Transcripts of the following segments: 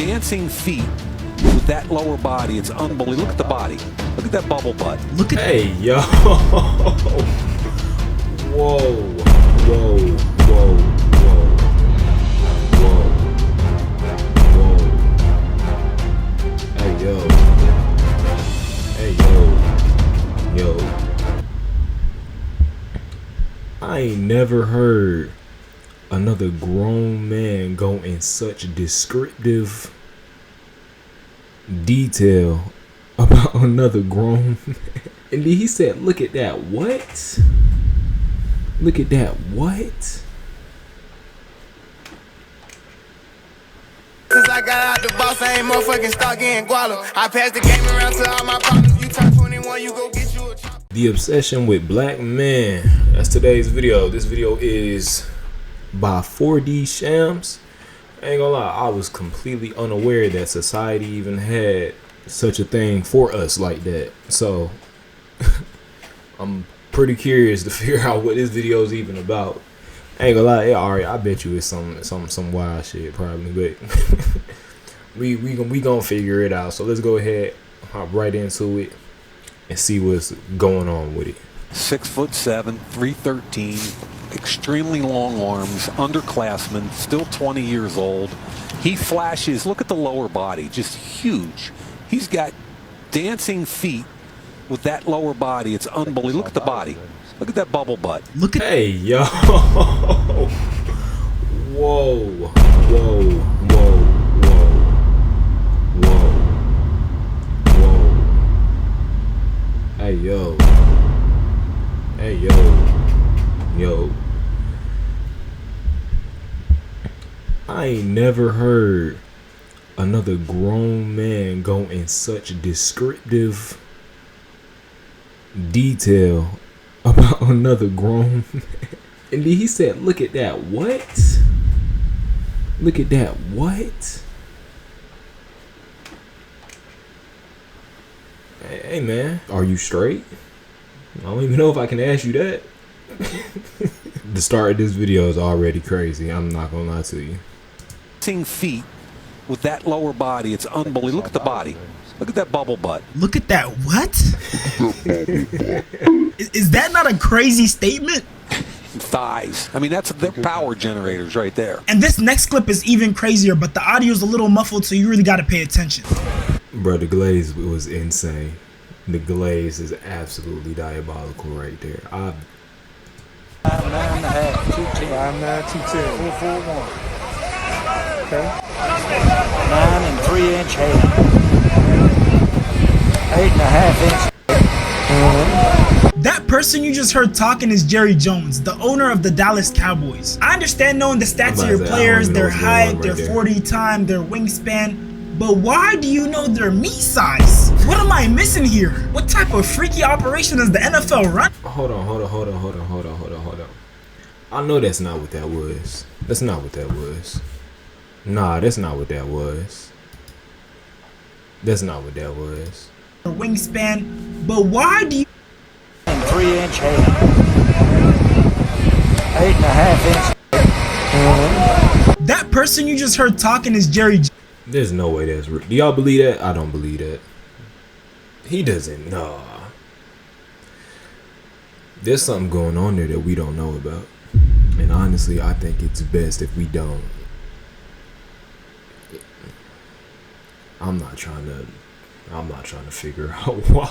dancing feet with that lower body. It's unbelievable. Look at the body. Look at that bubble butt. Look at Hey, yo. Whoa. Whoa. Whoa. Whoa. Whoa. Whoa. Hey, yo. Hey, yo. Yo. I ain't never heard another grown man go in such descriptive detail about another grown man. And then he said, look at that, what? Look at that, what? Since I got out the boss, I ain't motherfucking start getting guala. I passed the game around to all my partners. You turn 21, you go get you a chop. The obsession with black men. That's today's video. This video is by 4D Shams. I ain't gonna lie, I was completely unaware that society even had such a thing for us like that. So I'm pretty curious to figure out what this video is even about. I ain't gonna lie, yeah, alright, I bet you it's some wild shit probably, but we gonna figure it out. So let's go ahead, hop right into it and see what's going on with it. 6'7", 313, extremely long arms, underclassman, still 20 years old. He flashes. Look at the lower body, just huge. He's got dancing feet with that lower body. It's unbelievable. Look at the body. Look at that bubble butt. Look at Hey, yo. Whoa. Whoa. Whoa. Whoa. Whoa. Whoa. Hey, yo. Hey, yo. Yo. I ain't never heard another grown man go in such descriptive detail about another grown man. And then he said, look at that, what? Look at that, what? Hey man, are you straight? I don't even know if I can ask you that. The start of this video is already crazy, I'm not gonna lie to you. Dancing feet with that lower body. It's unbelievable. Look at the body. Look at that bubble butt. Look at that, what? Is that not a crazy statement? Thighs. I mean, that's their power generators right there. And this next clip is even crazier, but the audio's a little muffled, so you really gotta pay attention. Bro, the glaze was insane. The glaze is absolutely diabolical right there. 5'9.5", 210. 5'9", 210. 441. Okay. 9 3-inch hair. 8.5 inch. That person you just heard talking is Jerry Jones, the owner of the Dallas Cowboys. I understand knowing the stats of your players, their height, their 40 time, their wingspan, but why do you know their meat size? What am I missing here? What type of freaky operation does the NFL run? Hold on. I know that's not what that was. That's not what that was. Nah, that's not what that was. That's not what that was. Their wingspan, but why do you 3-inch hair. 8.5 inch. That person you just heard talking is Jerry Jones. There's no way that's real. Do y'all believe that? I don't believe that. He doesn't. Nah. There's something going on there that we don't know about. And honestly, I think it's best if we don't. I'm not trying to figure out why.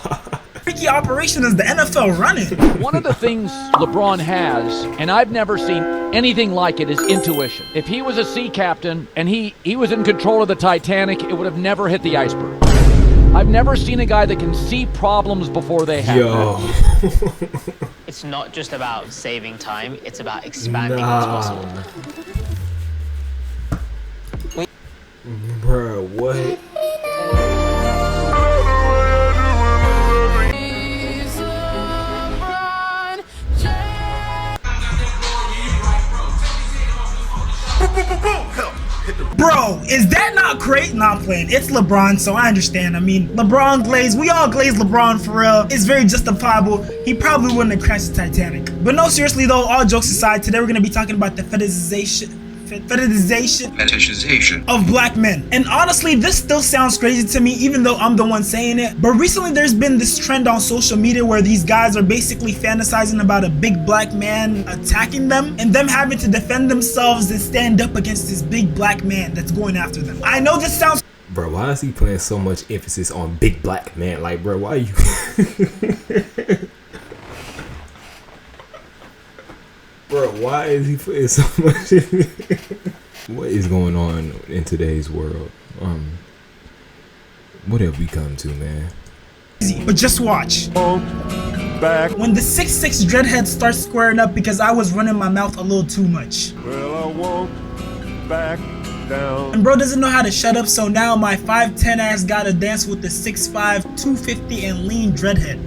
Freaky operation is the NFL running. One of the things LeBron has, and I've never seen anything like it, is intuition. If he was a sea captain and he was in control of the Titanic, it would have never hit the iceberg. I've never seen a guy that can see problems before they happen. Yo. It's not just about saving time, it's about expanding what's possible. Bruh, what? Bro, is that not crazy? Not playing. It's LeBron, so I understand. I mean, LeBron glaze. We all glaze LeBron for real. It's very justifiable. He probably wouldn't have crashed the Titanic. But no, seriously though, all jokes aside, today we're going to be talking about the fetishization fetishization of black men. And honestly, this still sounds crazy to me, even though I'm the one saying it. But recently there's been this trend on social media where these guys are basically fantasizing about a big black man attacking them and them having to defend themselves and stand up against this big black man that's going after them. I know this sounds... Bro, why is he putting so much emphasis on big black man? Like, bro, why are you... Bro, why is he putting so much... What is going on in today's world? What have we come to, man? But just watch. When the 6'6" dreadhead starts squaring up because I was running my mouth a little too much. Well, I won't back down. And bro doesn't know how to shut up, so now my 5'10" ass gotta dance with the 6'5", 250 and lean dreadhead.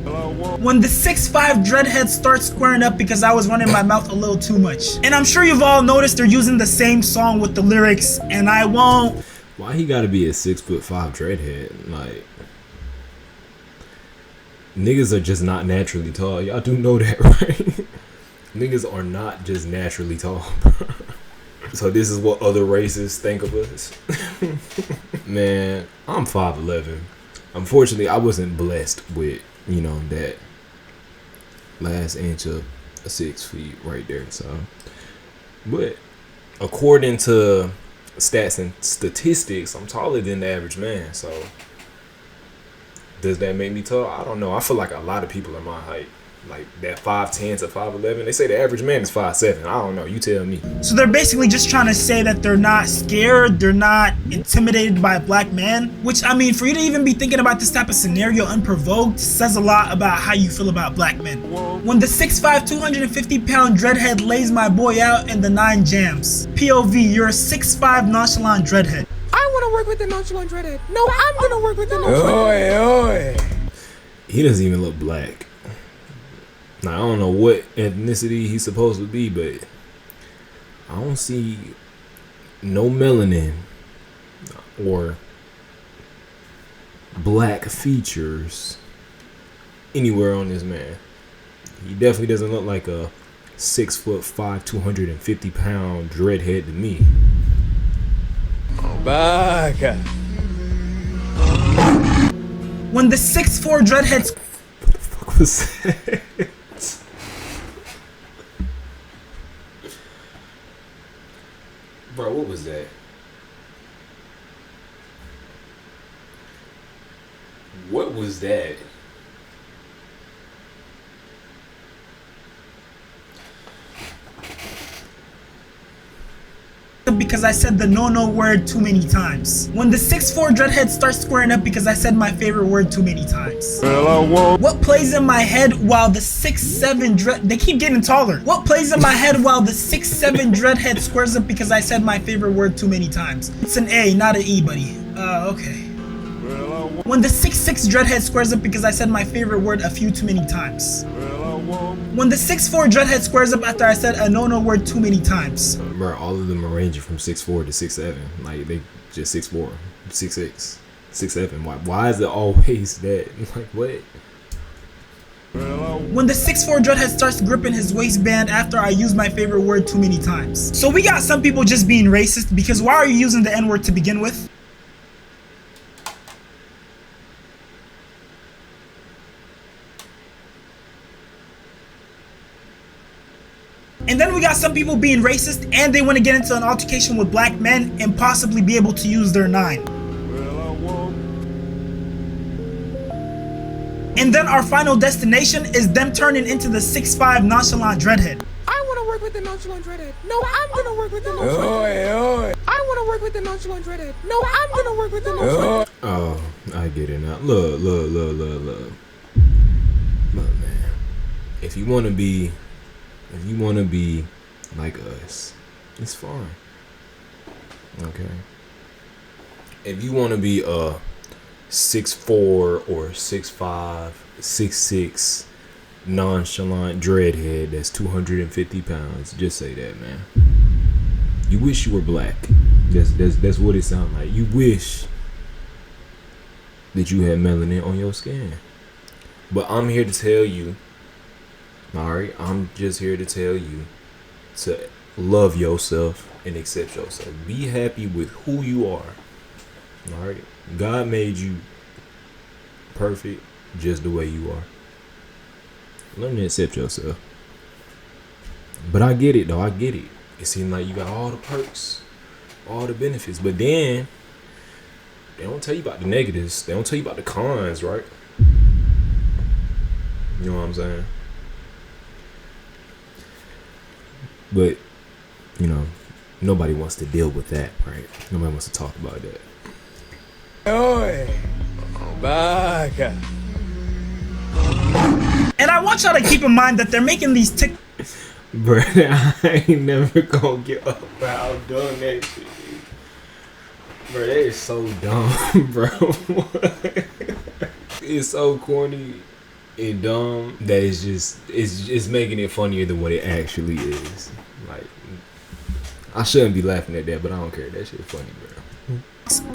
When the 6'5" dreadhead starts squaring up because I was running my mouth a little too much. And I'm sure you've all noticed they're using the same song with the lyrics, and I won't. Why he gotta be a 6'5" dreadhead? Like, niggas are just not naturally tall. Y'all do know that, right? Niggas are not just naturally tall, bro. So this is what other races think of us. Man, I'm 5'11". Unfortunately, I wasn't blessed with, you know, that last inch of 6 feet right there. So, but according to stats and statistics, I'm taller than the average man. So does that make me tall? I don't know. I feel like a lot of people are my height. Like that 5'10" to 5'11". They say the average man is 5'7". I don't know. You tell me. So they're basically just trying to say that they're not scared, they're not intimidated by a black man. Which, I mean, for you to even be thinking about this type of scenario unprovoked says a lot about how you feel about black men. When the 6'5", 250-pound dreadhead lays my boy out in the 9 jams. POV, you're a 6'5" nonchalant dreadhead. I want to work with the nonchalant dreadhead. No, I'm gonna work with the nonchalant. He doesn't even look black. Now, I don't know what ethnicity he's supposed to be, but I don't see no melanin or black features anywhere on this man. He definitely doesn't look like a 6'5", 250-pound dreadhead to me. Back. When the 6'4" dreadheads... What the fuck was that? Bro, what was that? What was that? Because I said the no word too many times. When the 6'4" dreadhead starts squaring up because I said my favorite word too many times. Well, I won't. What plays in my head while the 6'7" they keep getting taller. What plays in my head while the 6'7" dreadhead squares up because I said my favorite word too many times? It's an A, not an E, buddy. Okay. When the 6'6" dreadhead squares up because I said my favorite word a few too many times. When the 6'4" dreadhead squares up after I said a no word too many times. Bro, all of them are ranging from 6'4" to 6'7". Like, they just 6'4", 6'6", 6'7". Why is it always that? Like, what? When the 6'4" dreadhead starts gripping his waistband after I use my favorite word too many times. So we got some people just being racist because why are you using the N-word to begin with? And then we got some people being racist and they want to get into an altercation with black men and possibly be able to use their 9. And then our final destination is them turning into the 6'5" nonchalant dreadhead. I want to work with the nonchalant dreadhead. No, I'm gonna work with the nonchalant dreadhead. I want to work with the nonchalant dreadhead. No, I'm gonna work with the nonchalant. Oh, I get it now. Look. Look, man. If you want to be like us, it's fine. Okay. If you want to be a 6'4" or 6'5", 6'6" nonchalant dreadhead that's 250 pounds, just say that, man. You wish you were black. That's what it sounds like. You wish that you had melanin on your skin. But I'm here to tell you, alright, I'm just here to tell you to love yourself and accept yourself. Be happy with who you are. All right, God made you perfect just the way you are. Learn to accept yourself. But I get it though. I get it. It seems like you got all the perks, all the benefits, but then they don't tell you about the negatives. They don't tell you about the cons, right? You know what I'm saying? But, you know, nobody wants to deal with that, right? Nobody wants to talk about that. And I want y'all to keep in mind that they're making these Bro, I ain't never gonna get up for how dumb that shit is. Bro, that is so dumb, bro. It's so corny and dumb that it's making it funnier than what it actually is. Like, I shouldn't be laughing at that, but I don't care. That shit funny, bro.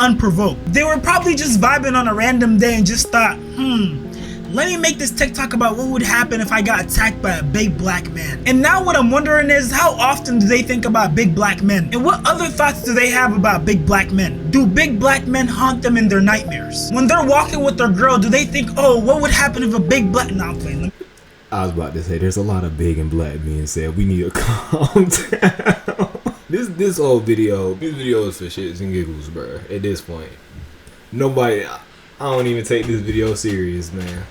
unprovoked. They were probably just vibing on a random day and just thought, let me make this TikTok about what would happen if I got attacked by a big black man. And now what I'm wondering is, how often do they think about big black men? And what other thoughts do they have about big black men? Do big black men haunt them in their nightmares? When they're walking with their girl, do they think, oh, what would happen if a big black... No, I'm playing. I was about to say, there's a lot of big and black men said we need to calm down. This whole video, this video is for shits and giggles, bro. At this point, nobody, I don't even take this video serious, man.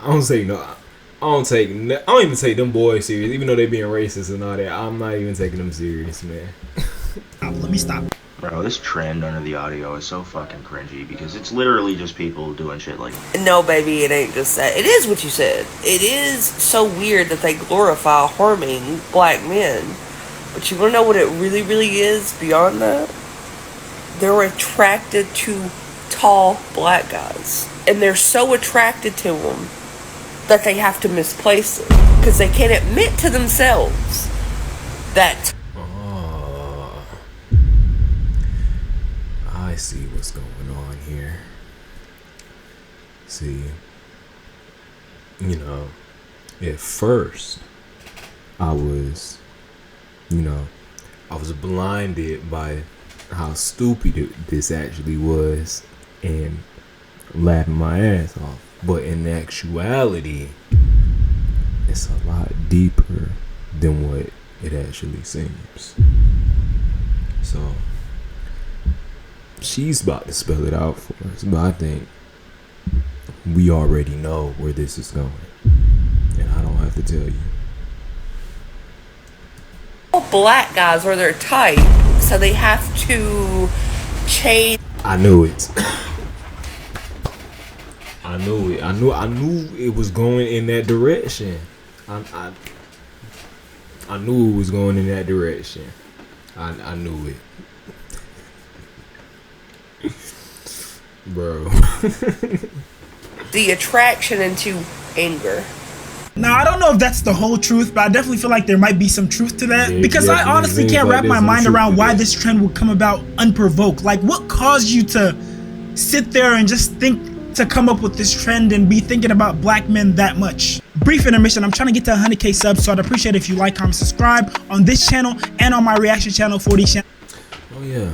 I don't even take them boys serious, even though they being racist and all that. I'm not even taking them serious, man. Let me stop. Bro, this trend under the audio is so fucking cringy because it's literally just people doing shit like that. No, baby, it ain't just that. It is what you said. It is so weird that they glorify harming black men. But you want to know what it really, really is beyond that? They're attracted to tall black guys. And they're so attracted to them that they have to misplace it. Because they can't admit to themselves that... I see what's going on here. See, you know, at first, I was blinded by how stupid this actually was and laughing my ass off. But in actuality, it's a lot deeper than what it actually seems. So, she's about to spell it out for us, but I think we already know where this is going, and I don't have to tell you. All black guys are their type, so they have to change. I knew it. I knew it. I knew it was going in that direction. I knew it was going in that direction. I knew it. Bro. The attraction into anger. Now, I don't know if that's the whole truth, but I definitely feel like there might be some truth to that. Because I honestly can't wrap my mind around why this trend would come about unprovoked. Like, what caused you to sit there and just think to come up with this trend and be thinking about black men that much? Brief intermission. I'm trying to get to 100K subs, so I'd appreciate it if you like, comment, subscribe on this channel and on my reaction channel for these channels. Oh, yeah.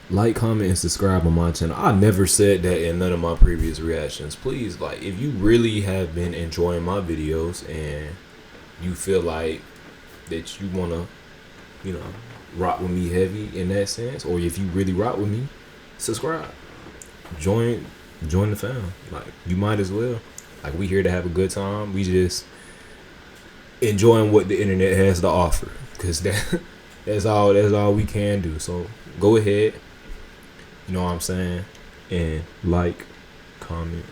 Like, comment, and subscribe on my channel. I never said that in none of my previous reactions. Please, like, if you really have been enjoying my videos and you feel like that you want to, rock with me heavy in that sense, or if you really rock with me, subscribe. Join the fam. Like, you might as well. Like, we here to have a good time. We just enjoying what the internet has to offer, because that's all we can do. So go ahead. You know what I'm saying? And like, comment,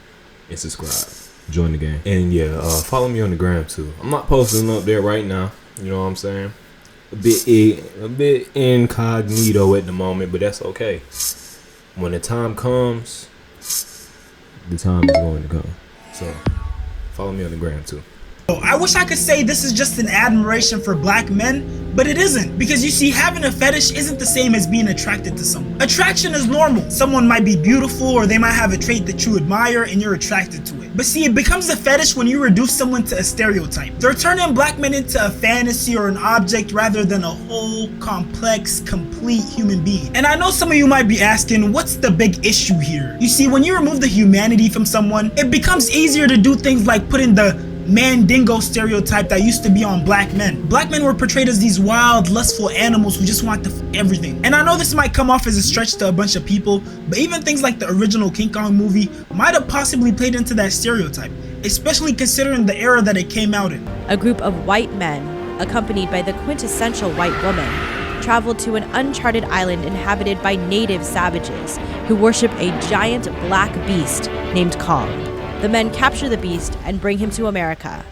and subscribe. Join the game. And yeah, follow me on the gram too. I'm not posting up there right now. You know what I'm saying? A bit incognito at the moment, but that's okay. When the time comes, the time is going to come. So follow me on the gram too. I wish I could say this is just an admiration for black men, but it isn't. Because you see, having a fetish isn't the same as being attracted to someone. Attraction is normal. Someone might be beautiful, or they might have a trait that you admire and you're attracted to it. But see, it becomes a fetish when you reduce someone to a stereotype. They're turning black men into a fantasy or an object rather than a whole, complex, complete human being. And I know some of you might be asking, what's the big issue here? You see, when you remove the humanity from someone, it becomes easier to do things like putting the Mandingo stereotype that used to be on black men. Black men were portrayed as these wild, lustful animals who just want to f everything. And I know this might come off as a stretch to a bunch of people, but even things like the original King Kong movie might have possibly played into that stereotype, especially considering the era that it came out in. A group of white men, accompanied by the quintessential white woman, traveled to an uncharted island inhabited by native savages who worship a giant black beast named Kong. The men capture the beast and bring him to America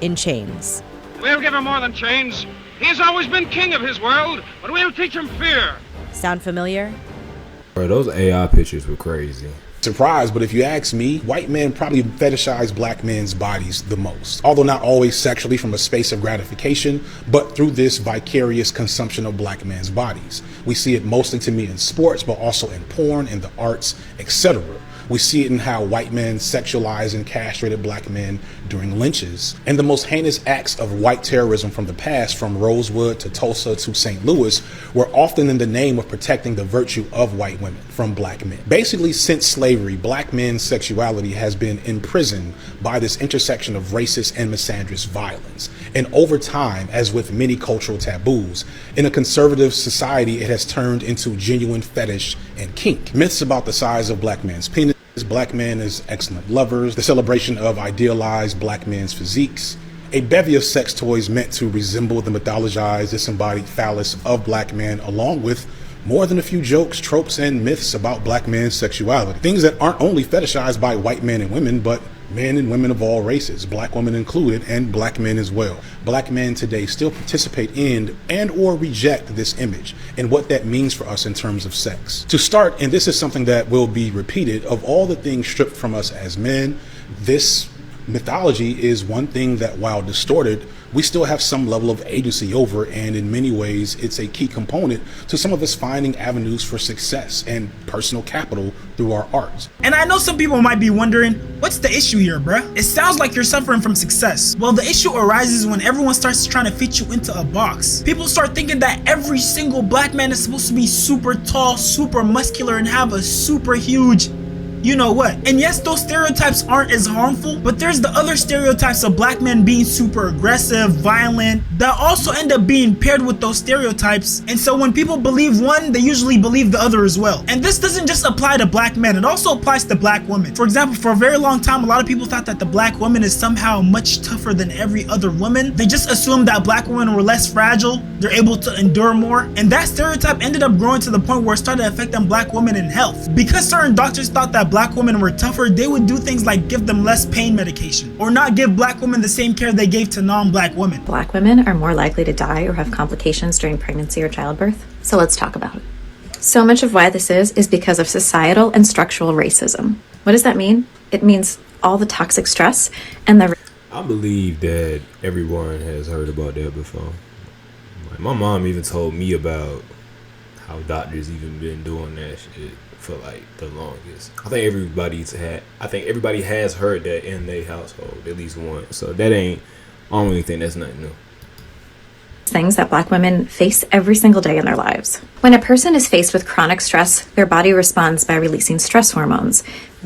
in chains. We'll give him more than chains. He's always been king of his world, but we'll teach him fear. Sound familiar? Bro, those AI pictures were crazy. Surprised, but if you ask me, white men probably fetishize black men's bodies the most. Although not always sexually from a space of gratification, but through this vicarious consumption of black men's bodies. We see it mostly to me in sports, but also in porn, in the arts, etc. We see it in how white men sexualize and castrated black men during lynches. And the most heinous acts of white terrorism from the past, from Rosewood to Tulsa to St. Louis, were often in the name of protecting the virtue of white women from black men. Basically, since slavery, black men's sexuality has been imprisoned by this intersection of racist and misandrous violence. And over time, as with many cultural taboos, in a conservative society, it has turned into genuine fetish and kink. Myths about the size of black men's penis, black men as excellent lovers, the celebration of idealized black men's physiques, a bevy of sex toys meant to resemble the mythologized, disembodied phallus of black men, along with more than a few jokes, tropes, and myths about black men's sexuality. Things that aren't only fetishized by white men and women, but men and women of all races, black women included, and black men as well. Black men today still participate in and or reject this image and what that means for us in terms of sex. To start, and this is something that will be repeated, of all the things stripped from us as men, this mythology is one thing that, while distorted, we still have some level of agency over, and in many ways it's a key component to some of us finding avenues for success and personal capital through our art. And I know some people might be wondering, what's the issue here, bruh? It sounds like you're suffering from success. Well, the issue arises when everyone starts trying to fit you into a box. People start thinking that every single black man is supposed to be super tall, super muscular, and have a super huge you know what. And yes, those stereotypes aren't as harmful, but there's the other stereotypes of black men being super aggressive, violent, that also end up being paired with those stereotypes. And so when people believe one, they usually believe the other as well. And this doesn't just apply to black men, it also applies to black women. For example, for a very long time, a lot of people thought that the black woman is somehow much tougher than every other woman. They just assumed that black women were less fragile, they're able to endure more. And that stereotype ended up growing to the point where it started affecting black women in health. Because certain doctors thought that black women were tougher, they would do things like give them less pain medication or not give black women the same care they gave to non-black women. Black women are more likely to die or have complications during pregnancy or childbirth. So let's talk about it. So much of why this is because of societal and structural racism. What does that mean? It means all the toxic stress and the... I believe that everyone has heard about that before. Like, my mom even told me about how doctors even been doing that shit for like the longest. I think everybody has heard that in their household at least once. So that ain't, I don't really think that's nothing new. Things that black women face every single day in their lives. When a person is faced with chronic stress, their body responds by releasing stress hormones.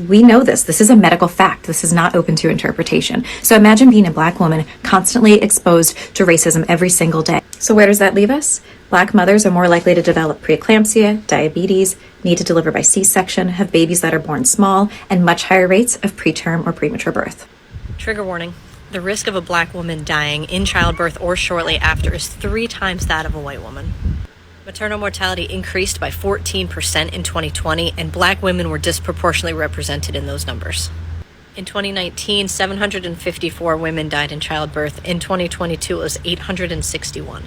We know this. This is a medical fact. This is not open to interpretation. So imagine being a black woman constantly exposed to racism every single day. So where does that leave us? Black mothers are more likely to develop preeclampsia, diabetes, need to deliver by C-section, have babies that are born small, and much higher rates of preterm or premature birth. Trigger warning. The risk of a black woman dying in childbirth or shortly after is 3 times that of a white woman. Maternal mortality increased by 14% in 2020, and black women were disproportionately represented in those numbers. In 2019, 754 women died in childbirth. In 2022, it was 861.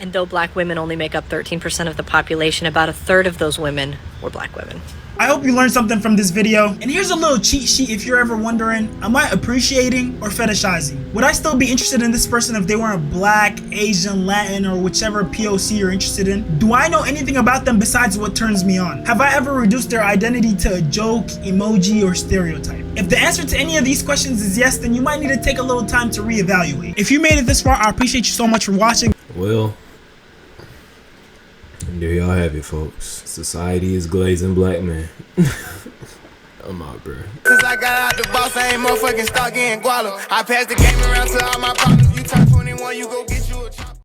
And though black women only make up 13% of the population, about a third of those women were black women. I hope you learned something from this video. And here's a little cheat sheet if you're ever wondering, am I appreciating or fetishizing? Would I still be interested in this person if they weren't black, Asian, Latin, or whichever POC you're interested in? Do I know anything about them besides what turns me on? Have I ever reduced their identity to a joke, emoji, or stereotype? If the answer to any of these questions is yes, then you might need to take a little time to reevaluate. If you made it this far, I appreciate you so much for watching. Well, and there y'all have it, folks. Society is glazing black men. I'm out, bro. Since I got out the boss, I ain't motherfucking stock in guala. I passed the game around to all my